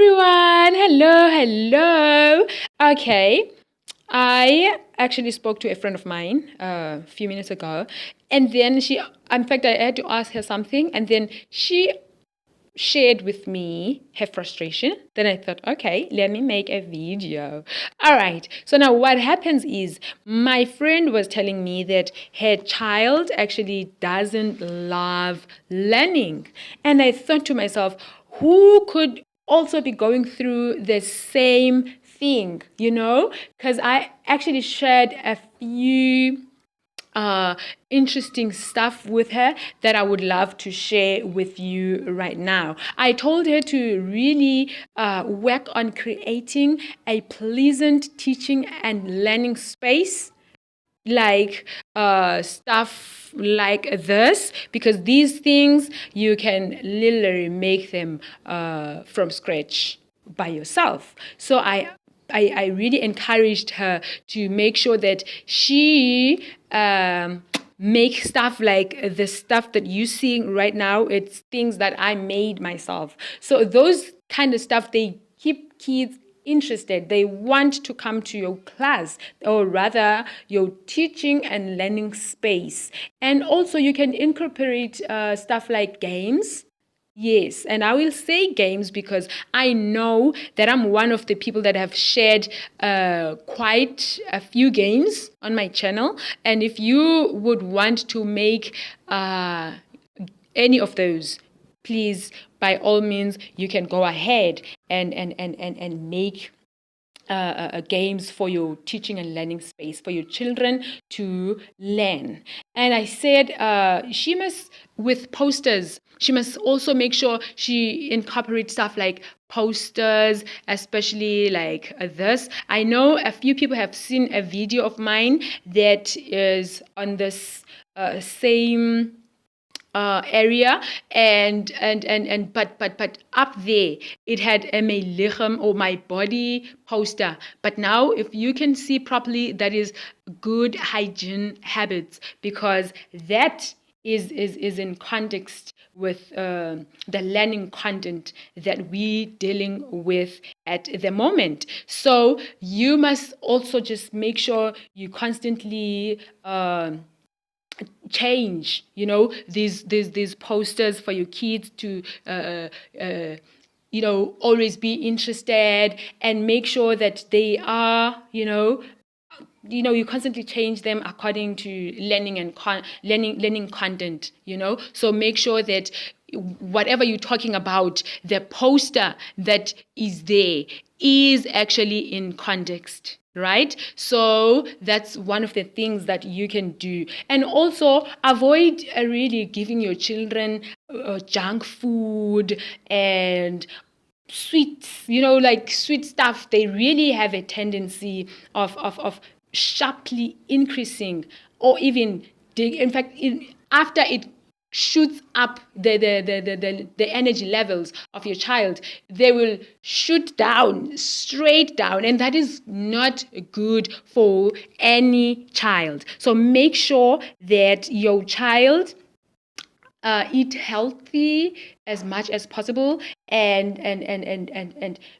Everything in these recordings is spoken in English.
Everyone, hello. Okay, I actually spoke to a friend of mine a few minutes ago, and then in fact, I had to ask her something, and then she shared with me her frustration. Then I thought, okay, let me make a video. All right. So now what happens is my friend was telling me that her child actually doesn't love learning. And I thought to myself, who could also be going through the same thing, Because I actually shared a few uh, interesting stuff with her that I would love to share with you right now. I told her to really work on creating a pleasant teaching and learning space, like stuff like this, because these things you can literally make them from scratch by yourself. So I really encouraged her to make sure that she make stuff like the stuff that you seeing right now. It's things that I made myself. So those kind of stuff, they keep kids interested. They want to come to your class, or rather your teaching and learning space. And also you can incorporate stuff like games. Yes, and I will say games because I know that I'm one of the people that have shared quite a few games on my channel. And if you would want to make any of those, please, by all means, you can go ahead and make games for your teaching and learning space for your children to learn. And I said she must, with posters, she must also make sure she incorporates stuff like posters, especially like this. I know a few people have seen a video of mine that is on this same area, but up there it had my lichem, or my body poster. But now if you can see properly, that is good hygiene habits, because that is in context with the learning content that we dealing with at the moment. So you must also just make sure you constantly change, these posters for your kids to always be interested, and make sure that they are, you constantly change them according to learning and learning content, so make sure that whatever you're talking about, the poster that is there is actually in context, right? So that's one of the things that you can do. And also avoid really giving your children junk food and sweets, like sweet stuff. They really have a tendency of sharply increasing, or even in fact, after it shoots up the energy levels of your child, they will shoot down, straight down, and that is not good for any child. So make sure that your child eat healthy as much as possible, and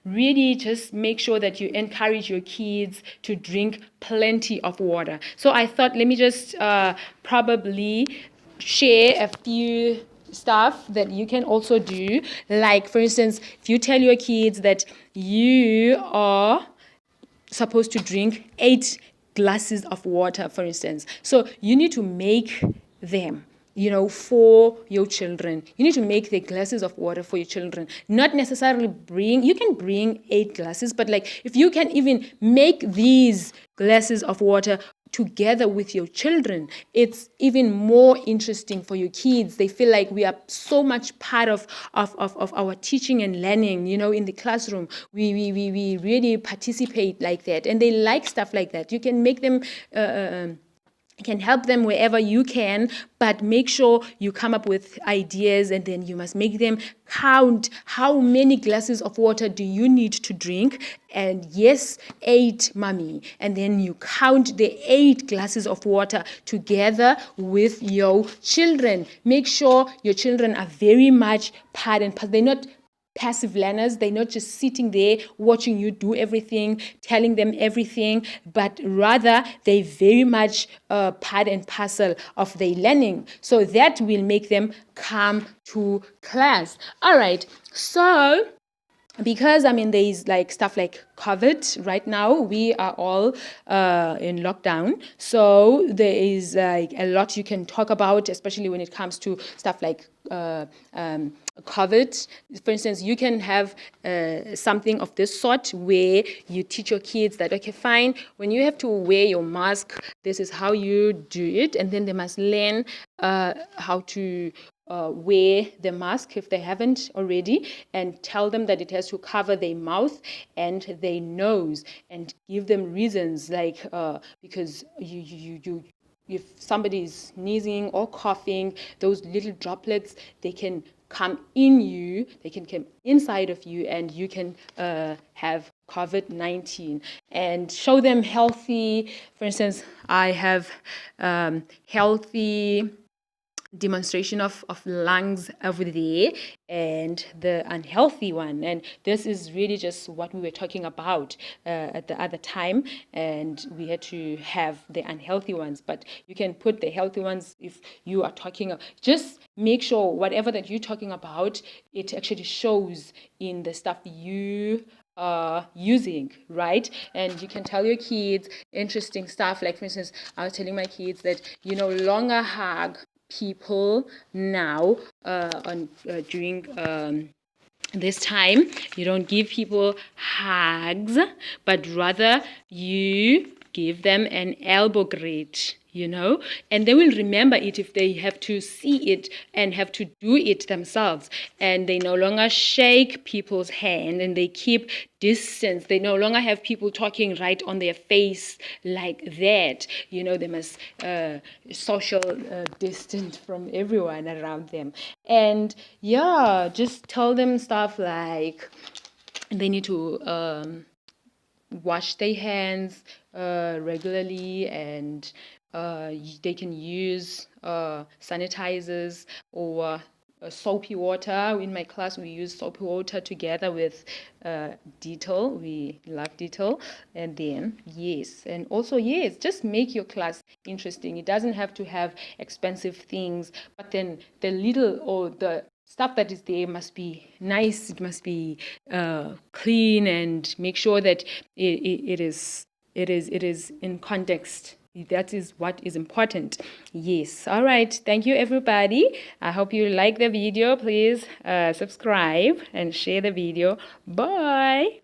really just make sure that you encourage your kids to drink plenty of water. So I thought, let me just probably share a few stuff that you can also do. Like, for instance, if you tell your kids that you are supposed to drink 8 glasses of water, for instance, so you need to make them, for your children. You need to make the glasses of water for your children. Not necessarily you can bring 8 glasses, but like if you can even make these glasses of water together with your children, it's even more interesting for your kids. They feel like we are so much part of our teaching and learning, in the classroom. We really participate like that, and they like stuff like that. You can make them can help them wherever you can, but make sure you come up with ideas, and then you must make them count how many glasses of water do you need to drink. And yes, 8, mommy. And then you count the 8 glasses of water together with your children. Make sure your children are very much part and part. They're not passive learners. They're not just sitting there watching you do everything, telling them everything, but rather they very much part and parcel of their learning. So that will make them come to class. All right. So because there is like stuff like COVID right now, we are all in lockdown. So there is like a lot you can talk about, especially when it comes to stuff like COVID. For instance, you can have something of this sort where you teach your kids that, okay, fine, when you have to wear your mask, this is how you do it. And then they must learn how to wear the mask if they haven't already, and tell them that it has to cover their mouth and their nose, and give them reasons like because you if somebody is sneezing or coughing, those little droplets, they can come in you, they can come inside of you, and you can have COVID-19. And show them healthy, for instance, I have healthy demonstration of lungs over there, and the unhealthy one. And this is really just what we were talking about at the other time, and we had to have the unhealthy ones, but you can put the healthy ones if you are talking. Just make sure whatever that you're talking about, it actually shows in the stuff you using, right? And you can tell your kids interesting stuff, like for instance, I was telling my kids that you no longer hug people now during this time. You don't give people hugs, but rather you give them an elbow greet, and they will remember it if they have to see it and have to do it themselves. And they no longer shake people's hand, and they keep distance. They no longer have people talking right on their face like that. They must social distance from everyone around them. And yeah, just tell them stuff like they need to wash their hands regularly, and they can use sanitizers or soapy water. In my class, we use soapy water together with Dettol. We love Dettol. And then, yes. And also, yes, just make your class interesting. It doesn't have to have expensive things, but then the little or the stuff that is there must be nice. It must be clean, and make sure that it is in context. That is what is important. Yes. All right. Thank you, everybody. I hope you like the video. Please subscribe and share the video. Bye.